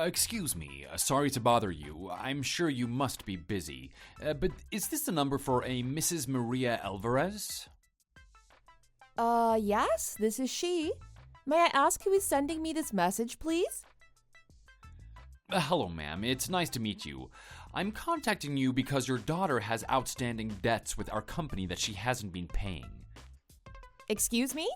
Excuse me, sorry to bother you. I'm sure you must be busy. But is this the number for a Mrs. Maria Alvarez? Yes, this is she. May I ask who is sending me this message, please? Hello, ma'am. It's nice to meet you. I'm contacting you because your daughter has outstanding debts with our company that she hasn't been paying. Excuse me?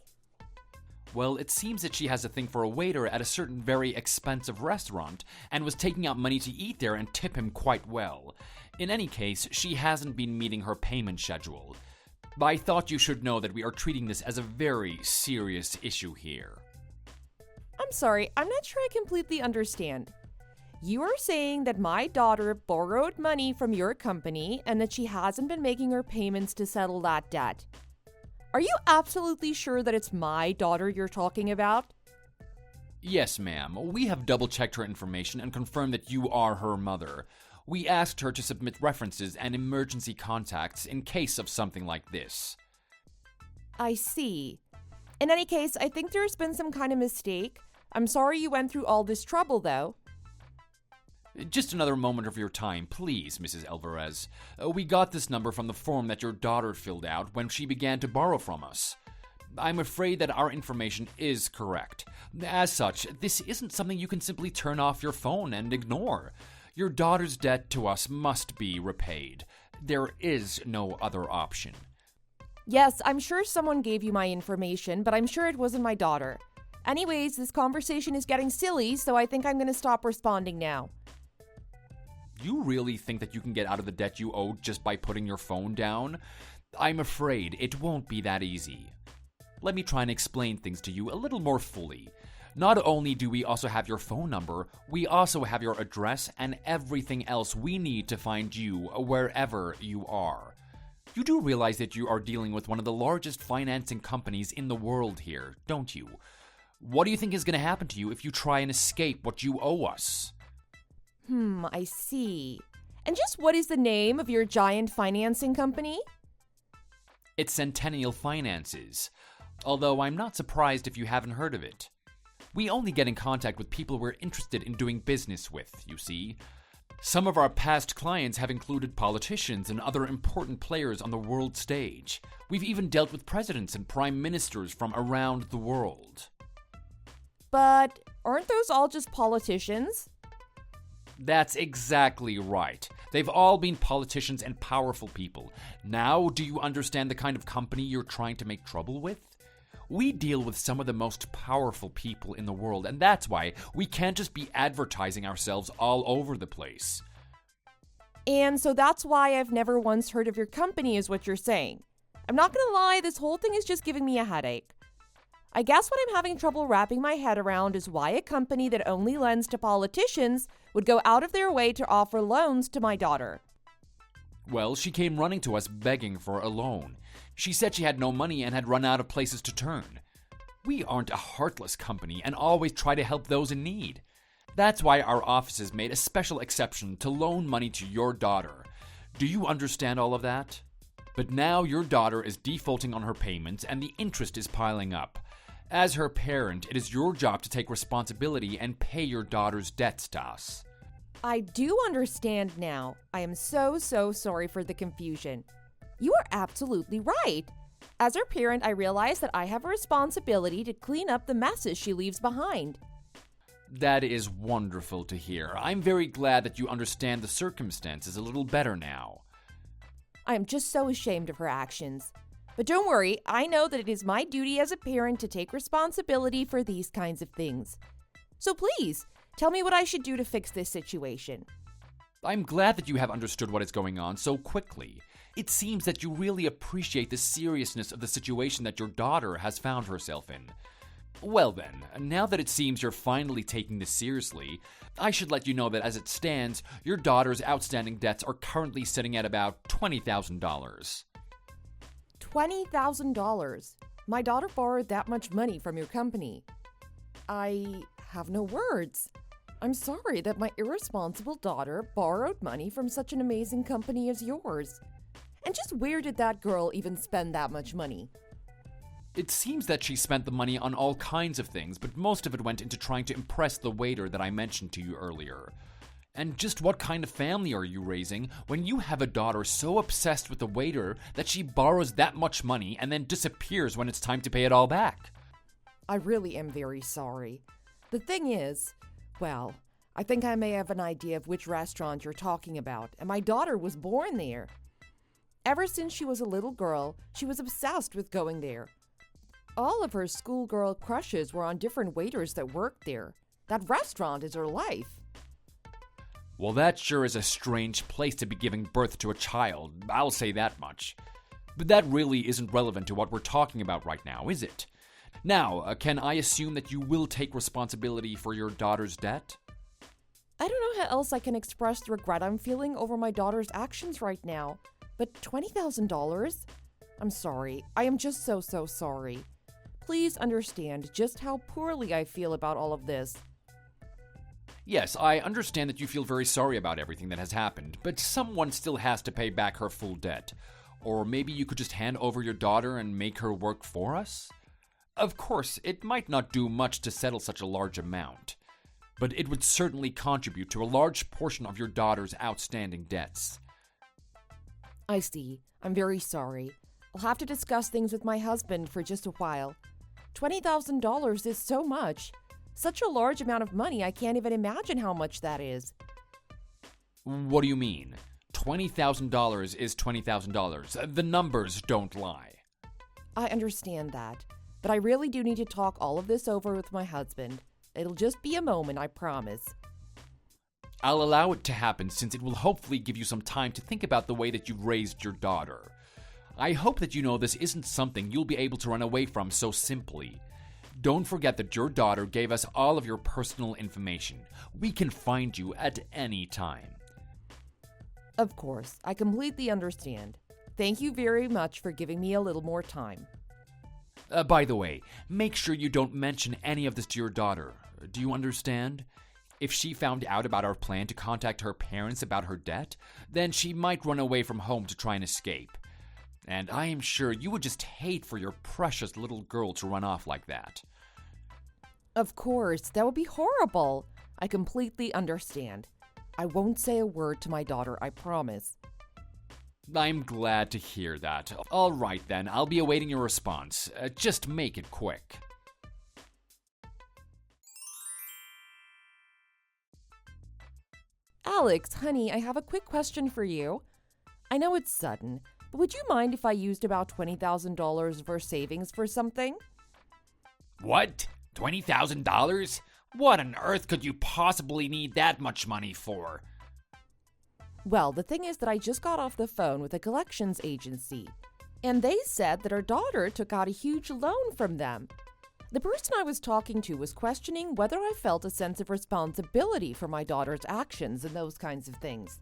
Well, it seems that she has a thing for a waiter at a certain very expensive restaurant and was taking out money to eat there and tip him quite well. In any case, she hasn't been meeting her payment schedule. I thought you should know that we are treating this as a very serious issue here. I'm sorry, I'm not sure I completely understand. You are saying that my daughter borrowed money from your company and that she hasn't been making her payments to settle that debt. Are you absolutely sure that it's my daughter you're talking about? Yes, ma'am. We have double-checked her information and confirmed that you are her mother. We asked her to submit references and emergency contacts in case of something like this. I see. In any case, I think there's been some kind of mistake. I'm sorry you went through all this trouble, though. Just another moment of your time, please, Mrs. Alvarez. We got this number from the form that your daughter filled out when she began to borrow from us. I'm afraid that our information is correct. As such, this isn't something you can simply turn off your phone and ignore. Your daughter's debt to us must be repaid. There is no other option. Yes, I'm sure someone gave you my information, but I'm sure it wasn't my daughter. Anyways, this conversation is getting silly, so I think I'm going to stop responding now. You really think that you can get out of the debt you owe just by putting your phone down? I'm afraid it won't be that easy. Let me try and explain things to you a little more fully. Not only do we also have your phone number, we also have your address and everything else we need to find you wherever you are. You do realize that you are dealing with one of the largest financing companies in the world here, don't you? What do you think is going to happen to you if you try and escape what you owe us? I see. And just what is the name of your giant financing company? It's Centennial Finances, although I'm not surprised if you haven't heard of it. We only get in contact with people we're interested in doing business with, you see. Some of our past clients have included politicians and other important players on the world stage. We've even dealt with presidents and prime ministers from around the world. But aren't those all just politicians? That's exactly right. They've all been politicians and powerful people. Now, do you understand the kind of company you're trying to make trouble with? We deal with some of the most powerful people in the world, and that's why we can't just be advertising ourselves all over the place. And so that's why I've never once heard of your company, is what you're saying. I'm not gonna lie, this whole thing is just giving me a headache. I guess what I'm having trouble wrapping my head around is why a company that only lends to politicians would go out of their way to offer loans to my daughter. Well, she came running to us begging for a loan. She said she had no money and had run out of places to turn. We aren't a heartless company and always try to help those in need. That's why our offices made a special exception to loan money to your daughter. Do you understand all of that? But now your daughter is defaulting on her payments and the interest is piling up. As her parent, it is your job to take responsibility and pay your daughter's debts to us. I do understand now. I am so sorry for the confusion. You are absolutely right. As her parent, I realize that I have a responsibility to clean up the messes she leaves behind. That is wonderful to hear. I'm very glad that you understand the circumstances a little better now. I am just so ashamed of her actions. But don't worry, I know that it is my duty as a parent to take responsibility for these kinds of things. So please, tell me what I should do to fix this situation. I'm glad that you have understood what is going on so quickly. It seems that you really appreciate the seriousness of the situation that your daughter has found herself in. Well then, now that it seems you're finally taking this seriously, I should let you know that as it stands, your daughter's outstanding debts are currently sitting at about $20,000. $20,000? My daughter borrowed that much money from your company. I have no words. I'm sorry that my irresponsible daughter borrowed money from such an amazing company as yours. And just where did that girl even spend that much money? It seems that she spent the money on all kinds of things, but most of it went into trying to impress the waiter that I mentioned to you earlier. And just what kind of family are you raising when you have a daughter so obsessed with the waiter that she borrows that much money and then disappears when it's time to pay it all back? I really am very sorry. The thing is, well, I think I may have an idea of which restaurant you're talking about, and my daughter was born there. Ever since she was a little girl, she was obsessed with going there. All of her schoolgirl crushes were on different waiters that worked there. That restaurant is her life. Well, that sure is a strange place to be giving birth to a child, I'll say that much. But that really isn't relevant to what we're talking about right now, is it? Now, can I assume that you will take responsibility for your daughter's debt? I don't know how else I can express the regret I'm feeling over my daughter's actions right now, but $20,000? I'm sorry. I am just so sorry. Please understand just how poorly I feel about all of this. Yes, I understand that you feel very sorry about everything that has happened, but someone still has to pay back her full debt. Or maybe you could just hand over your daughter and make her work for us? Of course, it might not do much to settle such a large amount, but it would certainly contribute to a large portion of your daughter's outstanding debts. I see. I'm very sorry. I'll have to discuss things with my husband for just a while. $20,000 is so much. Such a large amount of money, I can't even imagine how much that is. What do you mean? $20,000 is $20,000. The numbers don't lie. I understand that, but I really do need to talk all of this over with my husband. It'll just be a moment, I promise. I'll allow it to happen since it will hopefully give you some time to think about the way that you've raised your daughter. I hope that you know this isn't something you'll be able to run away from so simply. Don't forget that your daughter gave us all of your personal information. We can find you at any time. Of course, I completely understand. Thank you very much for giving me a little more time. By the way, make sure you don't mention any of this to your daughter. Do you understand? If she found out about our plan to contact her parents about her debt, then she might run away from home to try and escape. And I am sure you would just hate for your precious little girl to run off like that. Of course, that would be horrible. I completely understand. I won't say a word to my daughter, I promise. I'm glad to hear that. All right then, I'll be awaiting your response. Just make it quick. Alex, honey, I have a quick question for you. I know it's sudden, but would you mind if I used about $20,000 of our savings for something? What? $20,000? What on earth could you possibly need that much money for? Well, the thing is that I just got off the phone with a collections agency, and they said that our daughter took out a huge loan from them. The person I was talking to was questioning whether I felt a sense of responsibility for my daughter's actions and those kinds of things.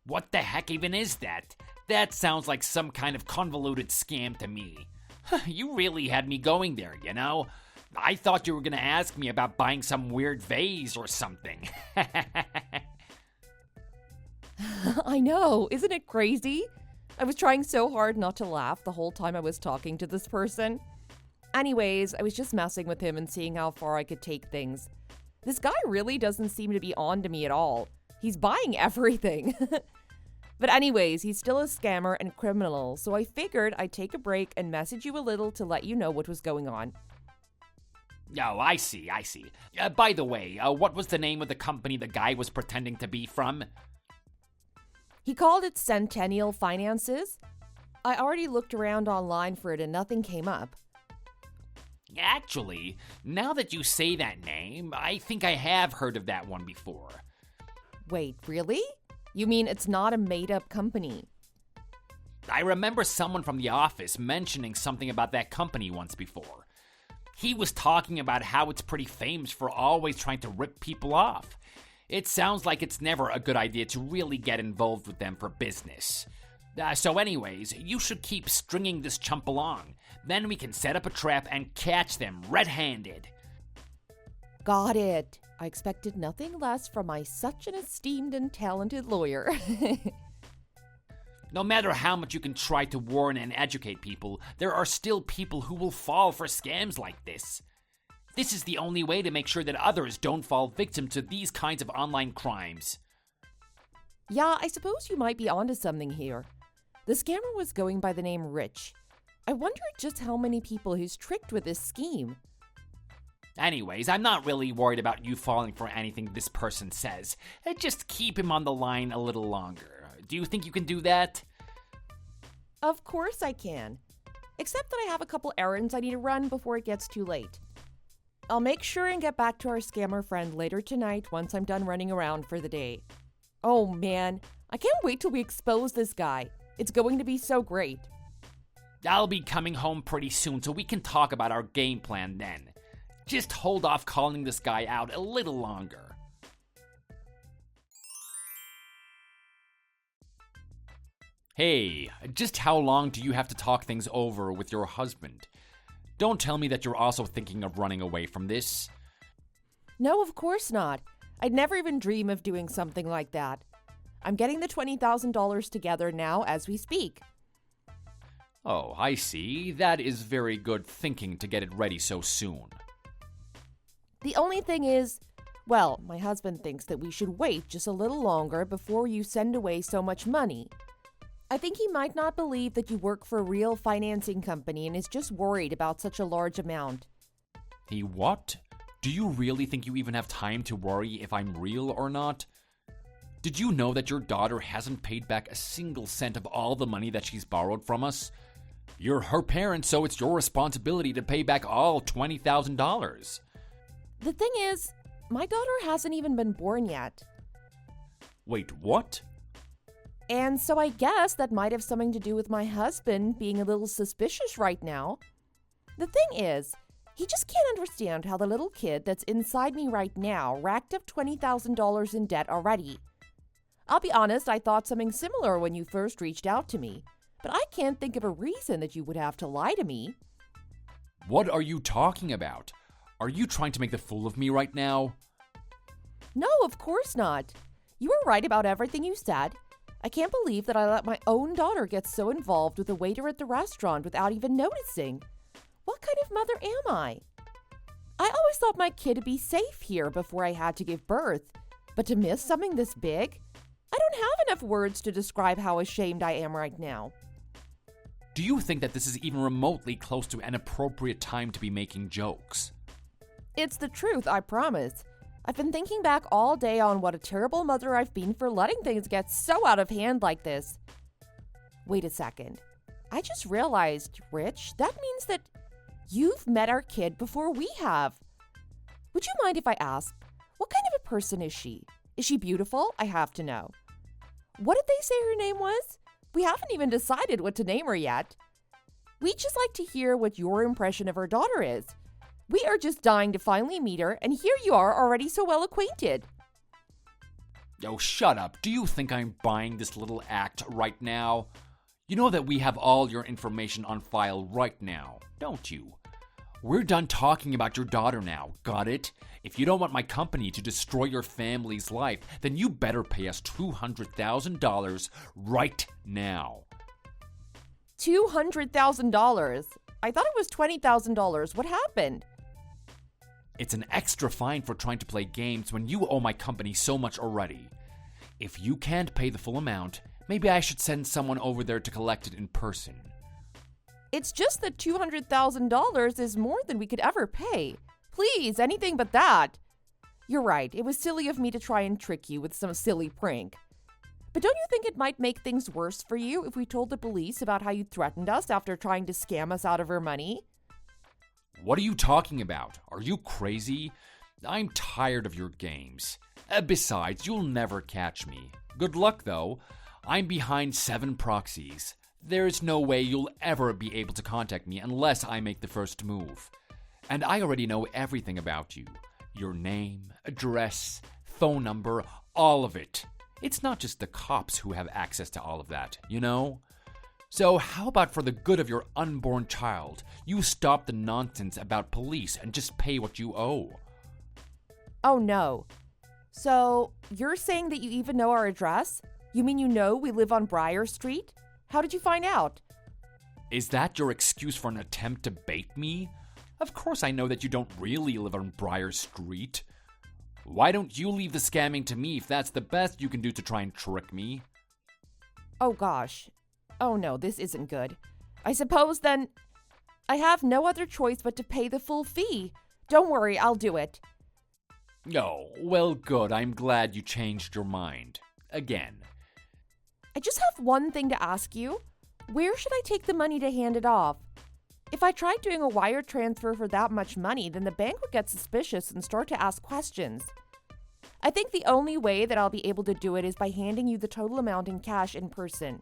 What the heck even is that? That sounds like some kind of convoluted scam to me. You really had me going there, you know? I thought you were going to ask me about buying some weird vase or something. I know, isn't it crazy? I was trying so hard not to laugh the whole time I was talking to this person. Anyways, I was just messing with him and seeing how far I could take things. This guy really doesn't seem to be on to me at all. He's buying everything. But anyways, he's still a scammer and criminal, so I figured I'd take a break and message you a little to let you know what was going on. Oh, I see. By the way, what was the name of the company the guy was pretending to be from? He called it Centennial Finances. I already looked around online for it and nothing came up. Actually, now that you say that name, I think I have heard of that one before. Wait, really? You mean it's not a made-up company? I remember someone from the office mentioning something about that company once before. He was talking about how it's pretty famous for always trying to rip people off. It sounds like it's never a good idea to really get involved with them for business. So anyways, you should keep stringing this chump along. Then we can set up a trap and catch them red-handed. Got it. I expected nothing less from my such an esteemed and talented lawyer. No matter how much you can try to warn and educate people, there are still people who will fall for scams like this. This is the only way to make sure that others don't fall victim to these kinds of online crimes. Yeah, I suppose you might be onto something here. The scammer was going by the name Rich. I wonder just how many people he's tricked with this scheme. Anyways, I'm not really worried about you falling for anything this person says. Just keep him on the line a little longer. Do you think you can do that? Of course I can. Except that I have a couple errands I need to run before it gets too late. I'll make sure and get back to our scammer friend later tonight once I'm done running around for the day. Oh man, I can't wait till we expose this guy. It's going to be so great. I'll be coming home pretty soon so we can talk about our game plan then. Just hold off calling this guy out a little longer. Hey, just how long do you have to talk things over with your husband? Don't tell me that you're also thinking of running away from this. No, of course not. I'd never even dream of doing something like that. I'm getting the $20,000 together now as we speak. Oh, I see. That is very good thinking to get it ready so soon. The only thing is, well, my husband thinks that we should wait just a little longer before you send away so much money. I think he might not believe that you work for a real financing company and is just worried about such a large amount. He what? Do you really think you even have time to worry if I'm real or not? Did you know that your daughter hasn't paid back a single cent of all the money that she's borrowed from us? You're her parent, so it's your responsibility to pay back all $20,000. The thing is, my daughter hasn't even been born yet. Wait, what? And so I guess that might have something to do with my husband being a little suspicious right now. The thing is, he just can't understand how the little kid that's inside me right now racked up $20,000 in debt already. I'll be honest, I thought something similar when you first reached out to me, but I can't think of a reason that you would have to lie to me. What are you talking about? Are you trying to make the fool of me right now? No, of course not. You were right about everything you said. I can't believe that I let my own daughter get so involved with the waiter at the restaurant without even noticing. What kind of mother am I? I always thought my kid would be safe here before I had to give birth, but to miss something this big? I don't have enough words to describe how ashamed I am right now. Do you think that this is even remotely close to an appropriate time to be making jokes? It's the truth, I promise. I've been thinking back all day on what a terrible mother I've been for letting things get so out of hand like this. Wait a second. I just realized, Rich, that means that you've met our kid before we have. Would you mind if I ask, what kind of a person is she? Is she beautiful? I have to know. What did they say her name was? We haven't even decided what to name her yet. We'd just like to hear what your impression of her daughter is. We are just dying to finally meet her, and here you are already so well acquainted. Oh, shut up. Do you think I'm buying this little act right now? You know that we have all your information on file right now, don't you? We're done talking about your daughter now, got it? If you don't want my company to destroy your family's life, then you better pay us $200,000 right now. $200,000? I thought it was $20,000. What happened? It's an extra fine for trying to play games when you owe my company so much already. If you can't pay the full amount, maybe I should send someone over there to collect it in person. It's just that $200,000 is more than we could ever pay. Please, anything but that. You're right, it was silly of me to try and trick you with some silly prank. But don't you think it might make things worse for you if we told the police about how you threatened us after trying to scam us out of our money? What are you talking about? Are you crazy? I'm tired of your games. Besides, you'll never catch me. Good luck, though. I'm behind 7 proxies. There's no way you'll ever be able to contact me unless I make the first move. And I already know everything about you. Your name, address, phone number, all of it. It's not just the cops who have access to all of that, you know? So how about for the good of your unborn child, you stop the nonsense about police and just pay what you owe? Oh no. So, you're saying that you even know our address? You mean you know we live on Briar Street? How did you find out? Is that your excuse for an attempt to bait me? Of course I know that you don't really live on Briar Street. Why don't you leave the scamming to me if that's the best you can do to try and trick me? Oh gosh. Oh no, this isn't good. I suppose then I have no other choice but to pay the full fee. Don't worry, I'll do it. Oh, well, good. I'm glad you changed your mind. Again. I just have one thing to ask you. Where should I take the money to hand it off? If I tried doing a wire transfer for that much money, then the bank would get suspicious and start to ask questions. I think the only way that I'll be able to do it is by handing you the total amount in cash in person.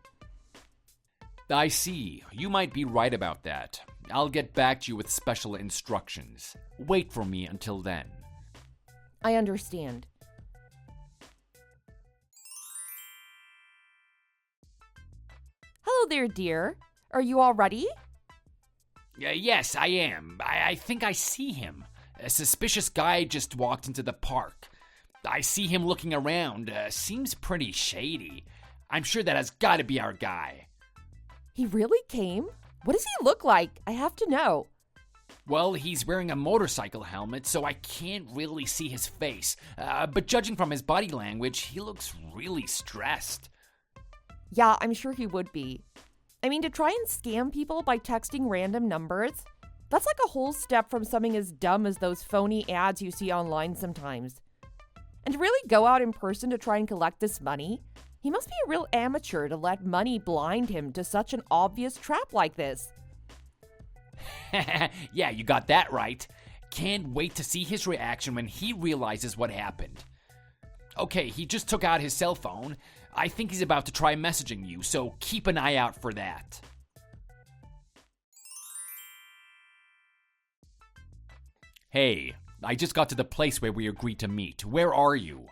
I see. You might be right about that. I'll get back to you with special instructions. Wait for me until then. I understand. Hello there, dear. Are you all ready? Yes, I am. I think I see him. A suspicious guy just walked into the park. I see him looking around. Seems pretty shady. I'm sure that has got to be our guy. He really came? What does he look like? I have to know. Well, he's wearing a motorcycle helmet, so I can't really see his face. But judging from his body language, he looks really stressed. Yeah, I'm sure he would be. I mean, to try and scam people by texting random numbers, that's like a whole step from something as dumb as those phony ads you see online sometimes. And to really go out in person to try and collect this money, he must be a real amateur to let money blind him to such an obvious trap like this. Yeah, you got that right. Can't wait to see his reaction when he realizes what happened. Okay, he just took out his cell phone. I think he's about to try messaging you, so keep an eye out for that. Hey, I just got to the place where we agreed to meet. Where are you?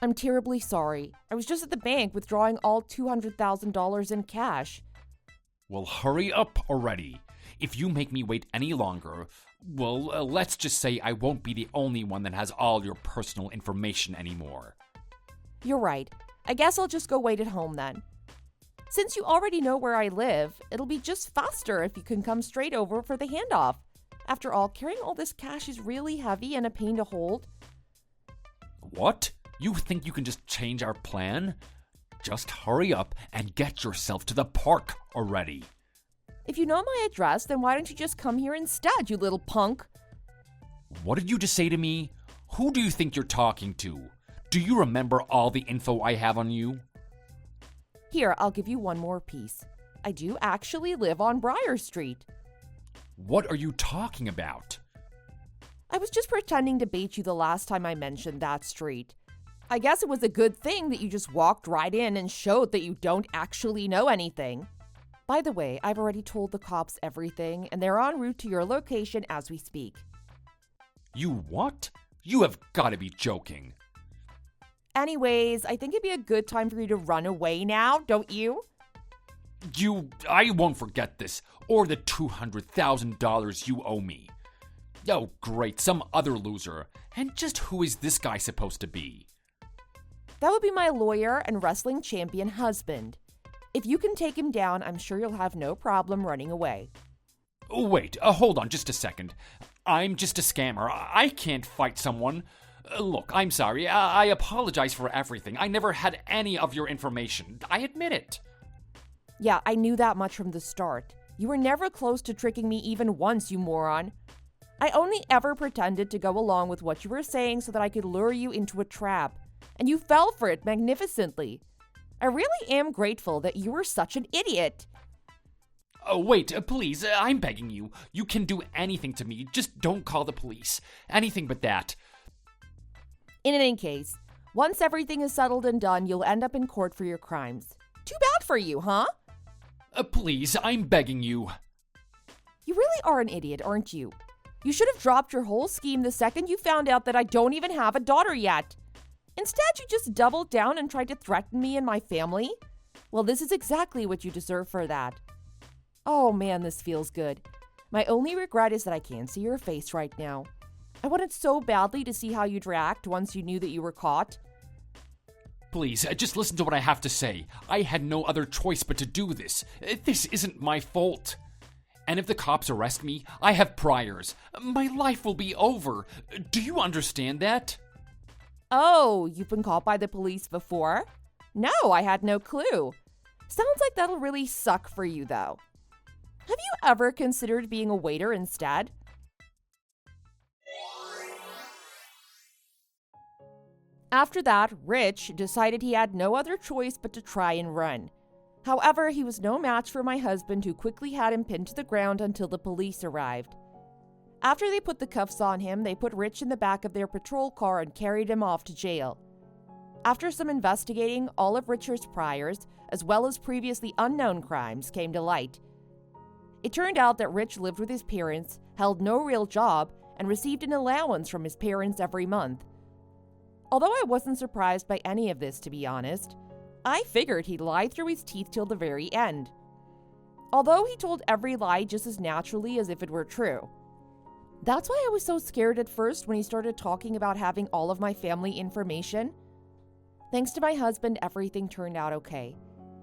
I'm terribly sorry. I was just at the bank withdrawing all $200,000 in cash. Well, hurry up already. If you make me wait any longer, well, let's just say I won't be the only one that has all your personal information anymore. You're right. I guess I'll just go wait at home then. Since you already know where I live, it'll be just faster if you can come straight over for the handoff. After all, carrying all this cash is really heavy and a pain to hold. What? You think you can just change our plan? Just hurry up and get yourself to the park already. If you know my address, then why don't you just come here instead, you little punk? What did you just say to me? Who do you think you're talking to? Do you remember all the info I have on you? Here, I'll give you one more piece. I do actually live on Briar Street. What are you talking about? I was just pretending to bait you the last time I mentioned that street. I guess it was a good thing that you just walked right in and showed that you don't actually know anything. By the way, I've already told the cops everything, and they're en route to your location as we speak. You what? You have got to be joking. Anyways, I think it'd be a good time for you to run away now, don't you? I won't forget this, or the $200,000 you owe me. Oh, great, some other loser. And just who is this guy supposed to be? That would be my lawyer and wrestling champion husband. If you can take him down, I'm sure you'll have no problem running away. Wait, hold on just a second. I'm just a scammer. I can't fight someone. Look, I'm sorry. I apologize for everything. I never had any of your information. I admit it. Yeah, I knew that much from the start. You were never close to tricking me even once, you moron. I only ever pretended to go along with what you were saying so that I could lure you into a trap. And you fell for it magnificently. I really am grateful that you were such an idiot. Oh, wait, please, I'm begging you. You can do anything to me. Just don't call the police. Anything but that. In any case, once everything is settled and done, you'll end up in court for your crimes. Too bad for you, huh? Please, I'm begging you. You really are an idiot, aren't you? You should have dropped your whole scheme the second you found out that I don't even have a daughter yet. Instead, you just doubled down and tried to threaten me and my family. Well, this is exactly what you deserve for that. Oh man, this feels good. My only regret is that I can't see your face right now. I wanted so badly to see how you'd react once you knew that you were caught. Please, just listen to what I have to say. I had no other choice but to do this. This isn't my fault. And if the cops arrest me, I have priors. My life will be over. Do you understand that? Oh, you've been caught by the police before? No, I had no clue. Sounds like that'll really suck for you, though. Have you ever considered being a waiter instead? After that, Rich decided he had no other choice but to try and run. However, he was no match for my husband, who quickly had him pinned to the ground until the police arrived. After they put the cuffs on him, they put Rich in the back of their patrol car and carried him off to jail. After some investigating, all of Richard's priors, as well as previously unknown crimes, came to light. It turned out that Rich lived with his parents, held no real job, and received an allowance from his parents every month. Although I wasn't surprised by any of this, to be honest, I figured he'd lie through his teeth till the very end. Although he told every lie just as naturally as if it were true. That's why I was so scared at first when he started talking about having all of my family information. Thanks to my husband, everything turned out okay.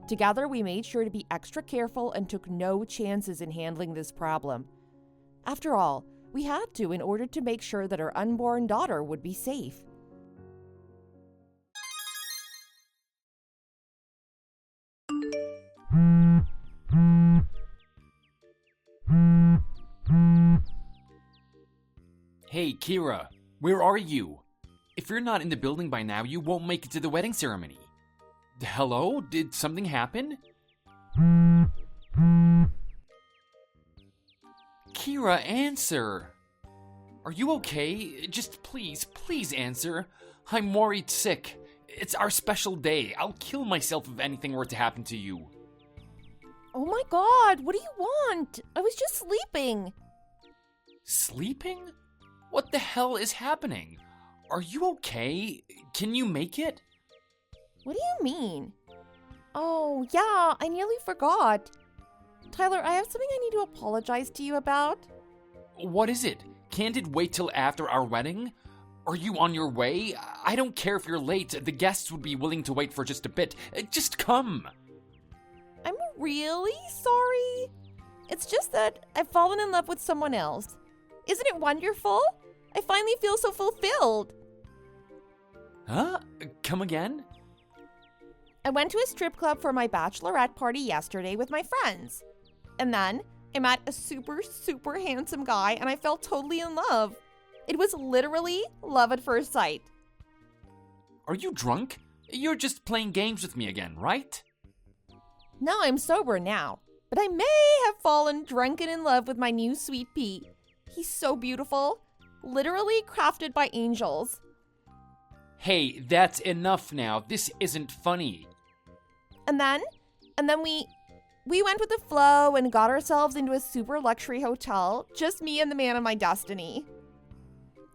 Together, we made sure to be extra careful and took no chances in handling this problem. After all, we had to in order to make sure that our unborn daughter would be safe. Hey, Kira, where are you? If you're not in the building by now, you won't make it to the wedding ceremony. Hello? Did something happen? Kira, answer. Are you okay? Just please answer. I'm worried sick. It's our special day. I'll kill myself if anything were to happen to you. Oh my God, what do you want? I was just sleeping. Sleeping? What the hell is happening? Are you okay? Can you make it? What do you mean? Oh, yeah, I nearly forgot. Tyler, I have something I need to apologize to you about. What is it? Can't it wait till after our wedding? Are you on your way? I don't care if you're late. The guests would be willing to wait for just a bit. Just come. I'm really sorry. It's just that I've fallen in love with someone else. Isn't it wonderful? I finally feel so fulfilled. Huh? Come again? I went to a strip club for my bachelorette party yesterday with my friends. And then I met a super handsome guy and I fell totally in love. It was literally love at first sight. Are you drunk? You're just playing games with me again, right? No, I'm sober now. But I may have fallen drunken in love with my new sweet pea. He's so beautiful. Literally crafted by angels. Hey, that's enough now. This isn't funny. And then we went with the flow and got ourselves into a super luxury hotel. Just me and the man of my destiny.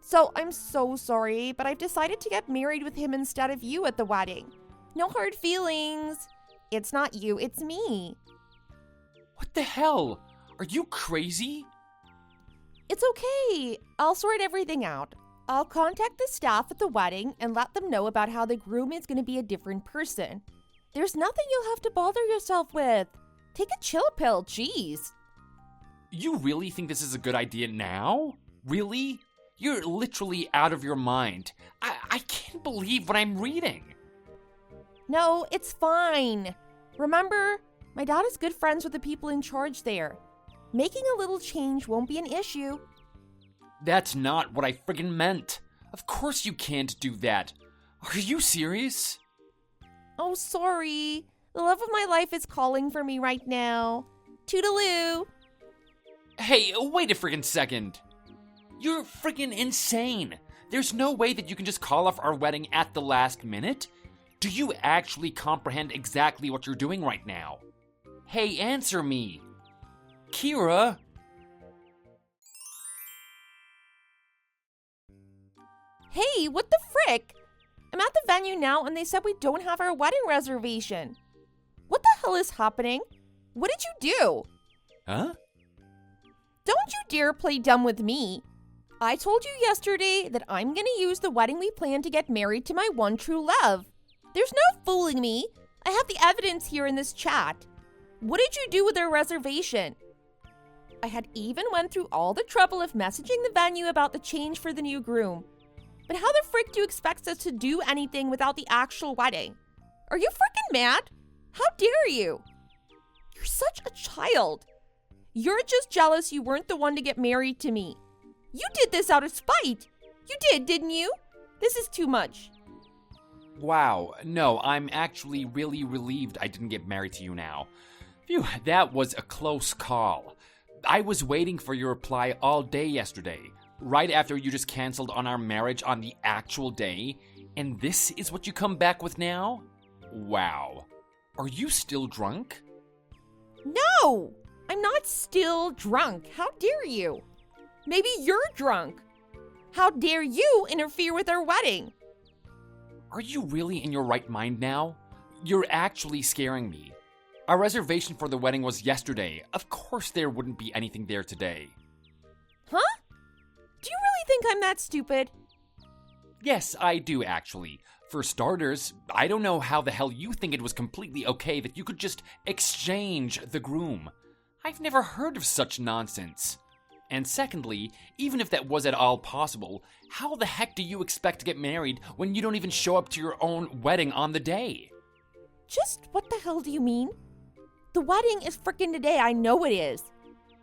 So I'm so sorry, but I've decided to get married with him instead of you at the wedding. No hard feelings. It's not you, it's me. What the hell? Are you crazy? It's okay. I'll sort everything out. I'll contact the staff at the wedding and let them know about how the groom is going to be a different person. There's nothing you'll have to bother yourself with. Take a chill pill, jeez. You really think this is a good idea now? Really? You're literally out of your mind. I can't believe what I'm reading. No, it's fine. Remember, my dad is good friends with the people in charge there. Making a little change won't be an issue. That's not what I friggin' meant. Of course you can't do that. Are you serious? Oh, sorry. The love of my life is calling for me right now. Toodaloo. Hey, wait a friggin' second. You're friggin' insane. There's no way that you can just call off our wedding at the last minute. Do you actually comprehend exactly what you're doing right now? Hey, answer me. Kira? Hey, what the frick? I'm at the venue now and they said we don't have our wedding reservation. What the hell is happening? What did you do? Huh? Don't you dare play dumb with me. I told you yesterday that I'm gonna use the wedding we plan to get married to my one true love. There's no fooling me. I have the evidence here in this chat. What did you do with our reservation? I had even went through all the trouble of messaging the venue about the change for the new groom. But how the frick do you expect us to do anything without the actual wedding? Are you freaking mad? How dare you? You're such a child. You're just jealous you weren't the one to get married to me. You did this out of spite. You did, didn't you? This is too much. Wow, no, I'm actually really relieved I didn't get married to you now. Phew, that was a close call. I was waiting for your reply all day yesterday, right after you just canceled on our marriage on the actual day, and this is what you come back with now? Wow. Are you still drunk? No, I'm not still drunk. How dare you? Maybe you're drunk. How dare you interfere with our wedding? Are you really in your right mind now? You're actually scaring me. Our reservation for the wedding was yesterday. Of course there wouldn't be anything there today. Huh? Do you really think I'm that stupid? Yes, I do actually. For starters, I don't know how the hell you think it was completely okay that you could just exchange the groom. I've never heard of such nonsense. And secondly, even if that was at all possible, how the heck do you expect to get married when you don't even show up to your own wedding on the day? Just what the hell do you mean? The wedding is frickin' today, I know it is.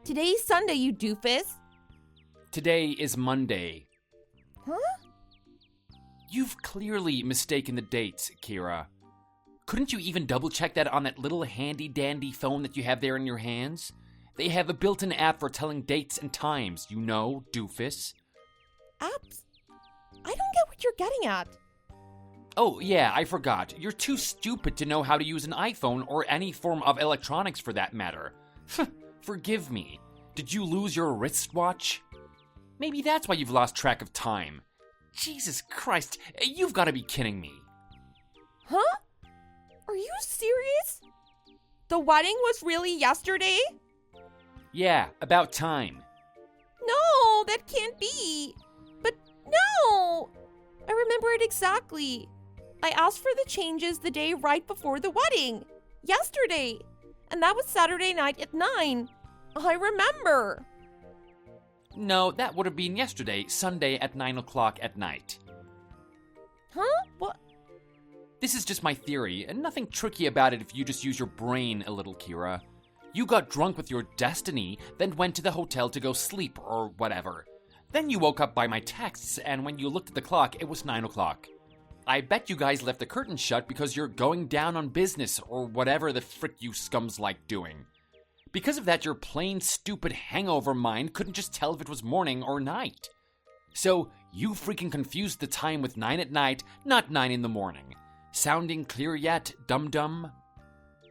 Today's Sunday, you doofus. Today is Monday. Huh? You've clearly mistaken the dates, Kira. Couldn't you even double-check that on that little handy-dandy phone that you have there in your hands? They have a built-in app for telling dates and times, you know, doofus. Apps? I don't get what you're getting at. Oh, yeah, I forgot. You're too stupid to know how to use an iPhone or any form of electronics for that matter. Forgive me. Did you lose your wristwatch? Maybe that's why you've lost track of time. Jesus Christ, you've got to be kidding me. Huh? Are you serious? The wedding was really yesterday? Yeah, about time. No, that can't be. But no! I remember it exactly. I asked for the changes the day right before the wedding. Yesterday. And that was Saturday night at 9. I remember. No, that would have been yesterday, Sunday at 9 o'clock at night. Huh? What? This is just my theory, and nothing tricky about it if you just use your brain a little, Kira. You got drunk with your destiny, then went to the hotel to go sleep or whatever. Then you woke up by my texts, and when you looked at the clock, it was 9 o'clock. I bet you guys left the curtain shut because you're going down on business or whatever the frick you scums like doing. Because of that, your plain stupid hangover mind couldn't just tell if it was morning or night. So you freaking confused the time with 9 at night, not 9 in the morning. Sounding clear yet, dum-dum?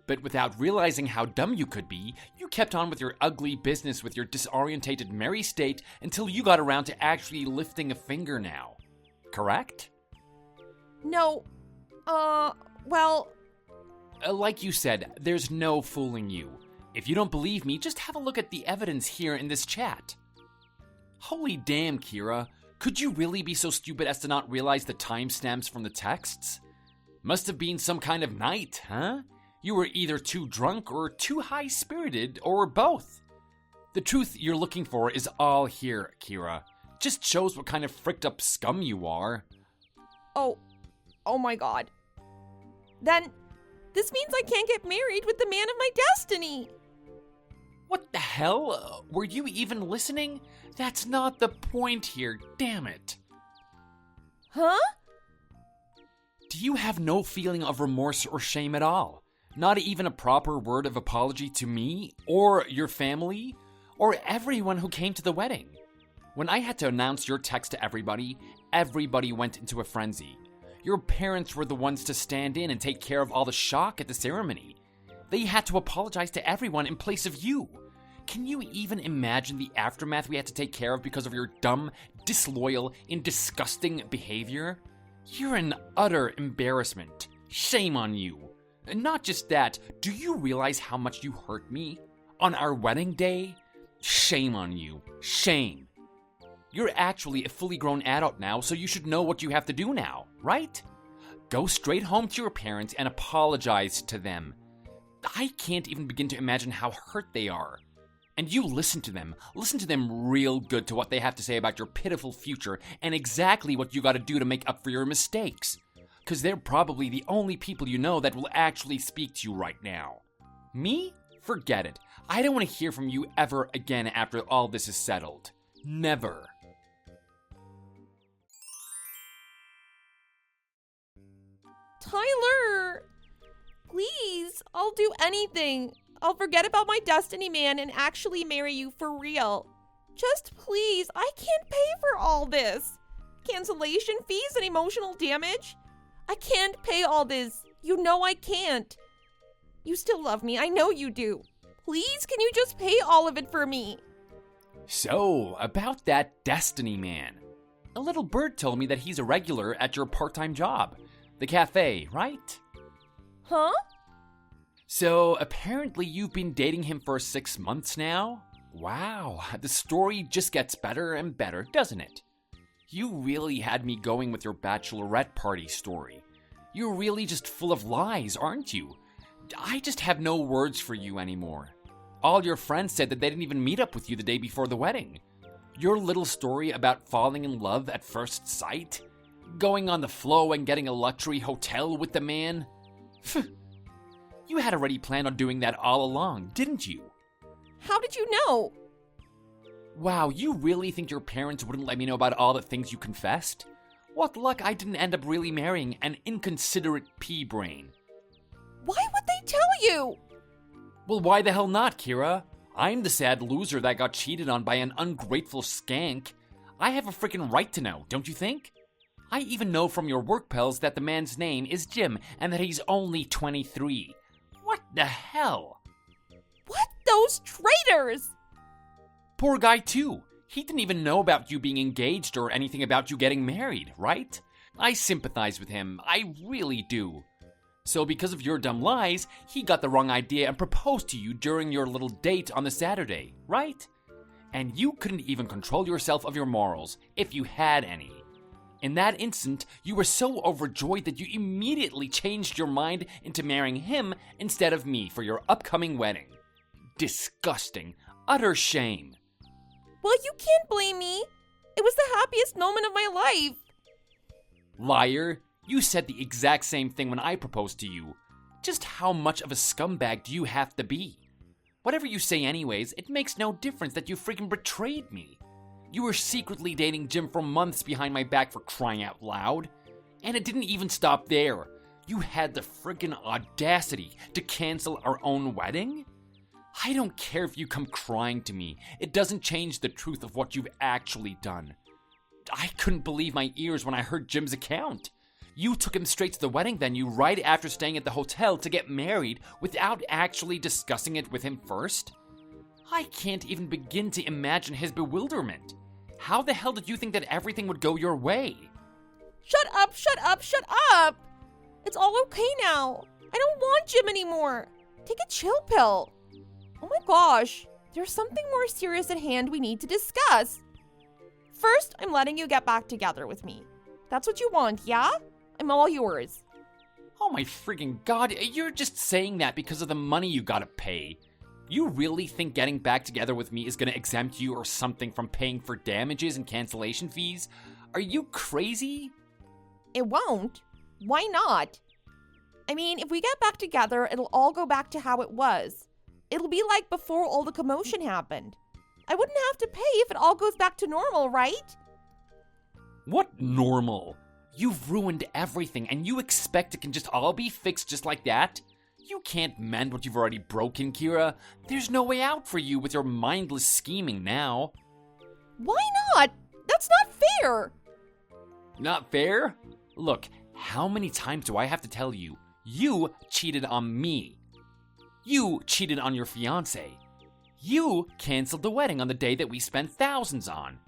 But without realizing how dumb you could be, you kept on with your ugly business with your disorientated merry state until you got around to actually lifting a finger now. Correct? No. Well... Like you said, there's no fooling you. If you don't believe me, just have a look at the evidence here in this chat. Holy damn, Kira. Could you really be so stupid as to not realize the timestamps from the texts? Must have been some kind of night, huh? You were either too drunk or too high-spirited, or both. The truth you're looking for is all here, Kira. Just shows what kind of fricked-up scum you are. Oh my god. Then, this means I can't get married with the man of my destiny. What the hell? Were you even listening? That's not the point here, damn it. Huh? Do you have no feeling of remorse or shame at all? Not even a proper word of apology to me, or your family, or everyone who came to the wedding? When I had to announce your text to everybody went into a frenzy. Your parents were the ones to stand in and take care of all the shock at the ceremony. They had to apologize to everyone in place of you. Can you even imagine the aftermath we had to take care of because of your dumb, disloyal, and disgusting behavior? You're an utter embarrassment. Shame on you. And not just that, do you realize how much you hurt me? On our wedding day? Shame on you. Shame. You're actually a fully grown adult now, so you should know what you have to do now, right? Go straight home to your parents and apologize to them. I can't even begin to imagine how hurt they are. And you listen to them. Listen to them real good to what they have to say about your pitiful future and exactly what you gotta do to make up for your mistakes. Because they're probably the only people you know that will actually speak to you right now. Me? Forget it. I don't want to hear from you ever again after all this is settled. Never. Tyler! Please, I'll do anything. I'll forget about my destiny man and actually marry you for real. Just please, I can't pay for all this. Cancellation fees and emotional damage? I can't pay all this. You know I can't. You still love me. I know you do. Please, can you just pay all of it for me? So, about that destiny man. A little bird told me that he's a regular at your part-time job. The cafe, right? Huh? So, apparently you've been dating him for 6 months now? Wow, the story just gets better and better, doesn't it? You really had me going with your bachelorette party story. You're really just full of lies, aren't you? I just have no words for you anymore. All your friends said that they didn't even meet up with you the day before the wedding. Your little story about falling in love at first sight? Going on the flow and getting a luxury hotel with the man? You had already planned on doing that all along, didn't you? How did you know? Wow, you really think your parents wouldn't let me know about all the things you confessed? What luck I didn't end up really marrying an inconsiderate pea-brain. Why would they tell you? Well, why the hell not, Kira? I'm the sad loser that got cheated on by an ungrateful skank. I have a freaking right to know, don't you think? I even know from your work pals that the man's name is Jim and that he's only 23. What the hell? What? Those traitors! Poor guy too. He didn't even know about you being engaged or anything about you getting married, right? I sympathize with him. I really do. So because of your dumb lies, he got the wrong idea and proposed to you during your little date on the Saturday, right? And you couldn't even control yourself of your morals, if you had any. In that instant, you were so overjoyed that you immediately changed your mind into marrying him instead of me for your upcoming wedding. Disgusting. Utter shame. Well, you can't blame me. It was the happiest moment of my life. Liar. You said the exact same thing when I proposed to you. Just how much of a scumbag do you have to be? Whatever you say anyways, it makes no difference that you freaking betrayed me. You were secretly dating Jim for months behind my back for crying out loud. And it didn't even stop there. You had the freaking audacity to cancel our own wedding? I don't care if you come crying to me. It doesn't change the truth of what you've actually done. I couldn't believe my ears when I heard Jim's account. You took him straight to the wedding venue right after staying at the hotel to get married without actually discussing it with him first? I can't even begin to imagine his bewilderment. How the hell did you think that everything would go your way? Shut up, shut up, shut up! It's all okay now. I don't want Jim anymore. Take a chill pill. Oh my gosh, there's something more serious at hand we need to discuss. First, I'm letting you get back together with me. That's what you want, yeah? I'm all yours. Oh my friggin' god, you're just saying that because of the money you gotta pay. You really think getting back together with me is gonna exempt you or something from paying for damages and cancellation fees? Are you crazy? It won't. Why not? I mean, if we get back together, it'll all go back to how it was. It'll be like before all the commotion happened. I wouldn't have to pay if it all goes back to normal, right? What normal? You've ruined everything and you expect it can just all be fixed just like that? You can't mend what you've already broken, Kira. There's no way out for you with your mindless scheming now. Why not? That's not fair. Not fair? Look, how many times do I have to tell you? You cheated on me. You cheated on your fiancé. You canceled the wedding on the day that we spent thousands on.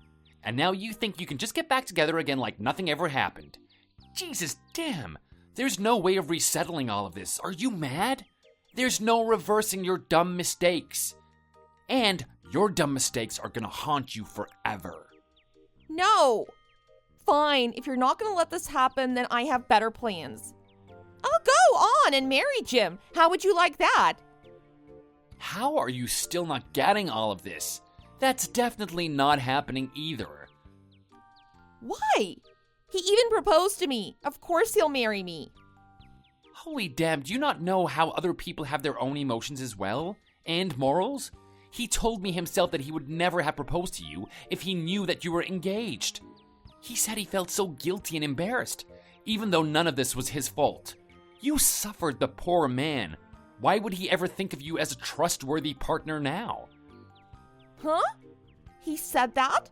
And now you think you can just get back together again like nothing ever happened. Jesus damn. There's no way of resettling all of this. Are you mad? There's no reversing your dumb mistakes. And your dumb mistakes are gonna haunt you forever. No. Fine, if you're not going to let this happen, then I have better plans. I'll go on and marry Jim. How would you like that? How are you still not getting all of this? That's definitely not happening either. Why? He even proposed to me. Of course he'll marry me. Holy damn, do you not know how other people have their own emotions as well? And morals? He told me himself that he would never have proposed to you if he knew that you were engaged. He said he felt so guilty and embarrassed, even though none of this was his fault. You suffered the poor man. Why would he ever think of you as a trustworthy partner now? Huh? He said that?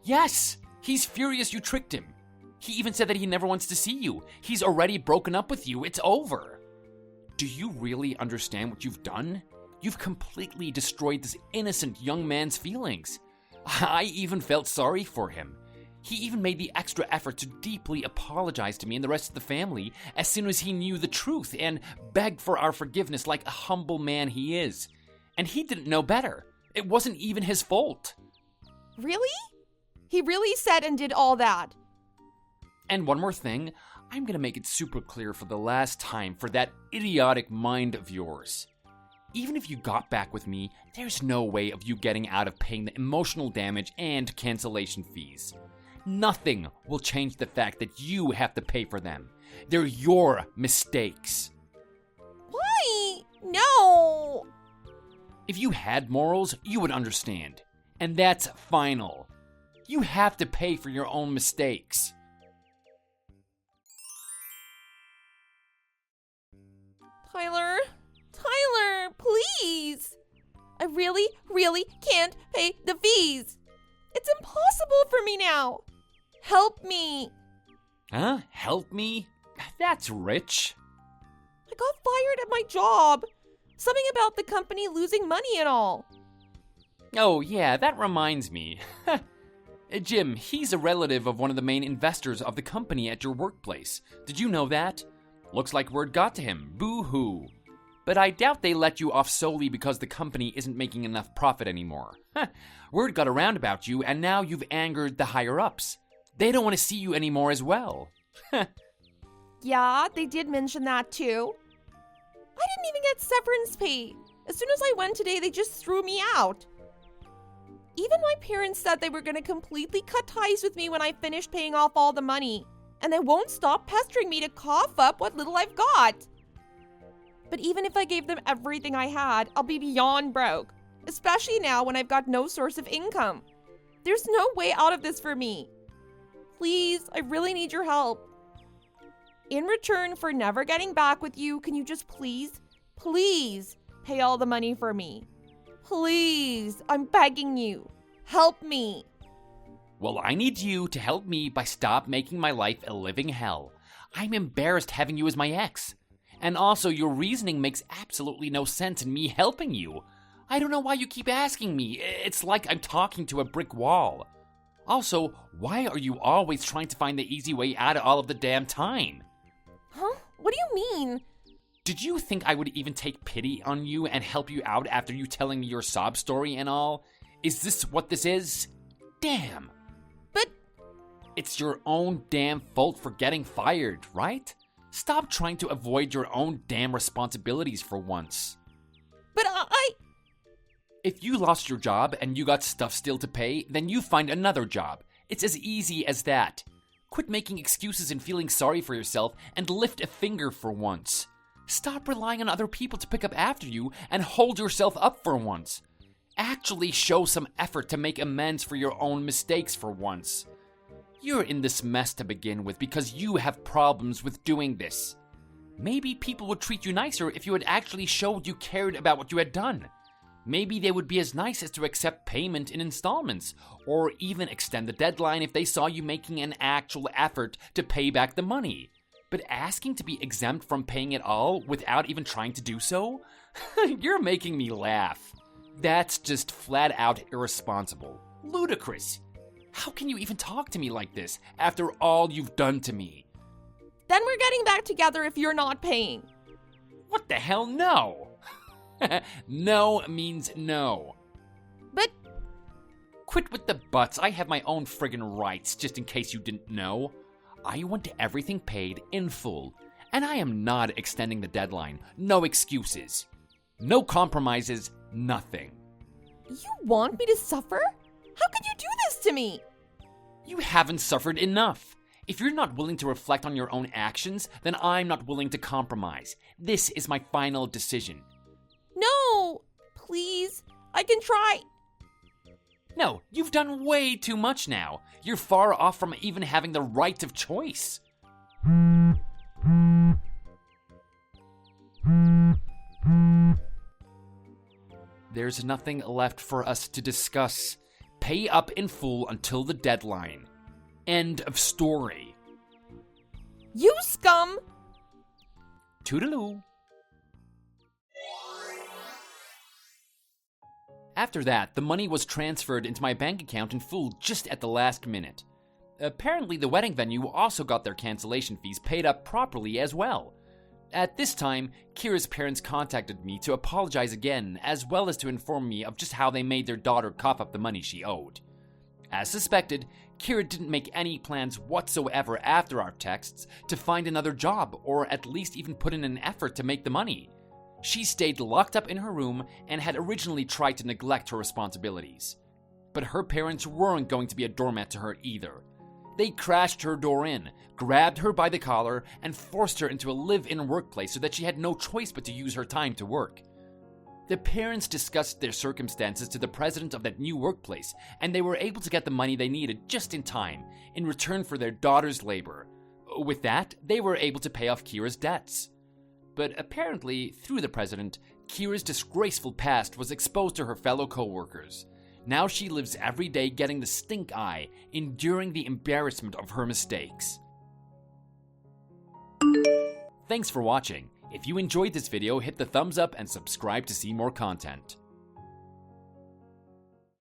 Yes, he's furious you tricked him. He even said that he never wants to see you. He's already broken up with you. It's over. Do you really understand what you've done? You've completely destroyed this innocent young man's feelings. I even felt sorry for him. He even made the extra effort to deeply apologize to me and the rest of the family as soon as he knew the truth and begged for our forgiveness like a humble man he is. And he didn't know better. It wasn't even his fault. Really? He really said and did all that? And one more thing, I'm gonna make it super clear for the last time for that idiotic mind of yours. Even if you got back with me, there's no way of you getting out of paying the emotional damage and cancellation fees. Nothing will change the fact that you have to pay for them. They're your mistakes. Why? No! If you had morals, you would understand. And that's final. You have to pay for your own mistakes. Tyler, please. I really can't pay the fees. It's impossible for me now. Help me. Huh? Help me? That's rich. I got fired at my job. Something about the company losing money and all. Oh yeah, that reminds me. Jim, he's a relative of one of the main investors of the company at your workplace. Did you know that? Looks like word got to him. Boo-hoo. But I doubt they let you off solely because the company isn't making enough profit anymore. Word got around about you, and now you've angered the higher-ups. They don't want to see you anymore as well. Yeah, they did mention that too. I didn't even get severance pay. As soon as I went today, they just threw me out. Even my parents said they were going to completely cut ties with me when I finished paying off all the money. And they won't stop pestering me to cough up what little I've got. But even if I gave them everything I had, I'll be beyond broke. Especially now when I've got no source of income. There's no way out of this for me. Please, I really need your help. In return for never getting back with you, can you just please pay all the money for me? Please, I'm begging you. Help me. Well, I need you to help me by stop making my life a living hell. I'm embarrassed having you as my ex. And also, your reasoning makes absolutely no sense in me helping you. I don't know why you keep asking me. It's like I'm talking to a brick wall. Also, why are you always trying to find the easy way out of all of the damn time? Huh? What do you mean? Did you think I would even take pity on you and help you out after you telling me your sob story and all? Is this what this is? Damn. But... It's your own damn fault for getting fired, right? Stop trying to avoid your own damn responsibilities for once. But If you lost your job and you got stuff still to pay, then you find another job. It's as easy as that. Quit making excuses and feeling sorry for yourself and lift a finger for once. Stop relying on other people to pick up after you and hold yourself up for once. Actually show some effort to make amends for your own mistakes for once. You're in this mess to begin with because you have problems with doing this. Maybe people would treat you nicer if you had actually showed you cared about what you had done. Maybe they would be as nice as to accept payment in installments, or even extend the deadline if they saw you making an actual effort to pay back the money. But asking to be exempt from paying it all without even trying to do so? You're making me laugh. That's just flat out irresponsible. Ludicrous. How can you even talk to me like this after all you've done to me? then we're getting back together if you're not paying. What the hell, no? No means no. But Quit with the buts. I have my own friggin' rights, just in case you didn't know. I want everything paid in full, and I am not extending the deadline. No excuses. No compromises, nothing. You want me to suffer? How could you do this to me? You haven't suffered enough. If you're not willing to reflect on your own actions, then I'm not willing to compromise. This is my final decision. No, please, I can try. No, you've done way too much now. You're far off from even having the right of choice. There's nothing left for us to discuss. Pay up in full until the deadline. End of story. You scum! Toodaloo. After that, the money was transferred into my bank account in full just at the last minute. Apparently, the wedding venue also got their cancellation fees paid up properly as well. At this time, Kira's parents contacted me to apologize again, as well as to inform me of just how they made their daughter cough up the money she owed. As suspected, Kira didn't make any plans whatsoever after our texts to find another job, or at least even put in an effort to make the money. She stayed locked up in her room and had originally tried to neglect her responsibilities. But her parents weren't going to be a doormat to her either. They crashed her door in, grabbed her by the collar, and forced her into a live-in workplace so that she had no choice but to use her time to work. The parents discussed their circumstances to the president of that new workplace, and they were able to get the money they needed just in time, in return for their daughter's labor. With that, they were able to pay off Kira's debts. But apparently, through the president, Kira's disgraceful past was exposed to her fellow co-workers. Now she lives every day getting the stink eye, enduring the embarrassment of her mistakes. Thanks for watching. If you enjoyed this video, hit the thumbs up and subscribe to see more content.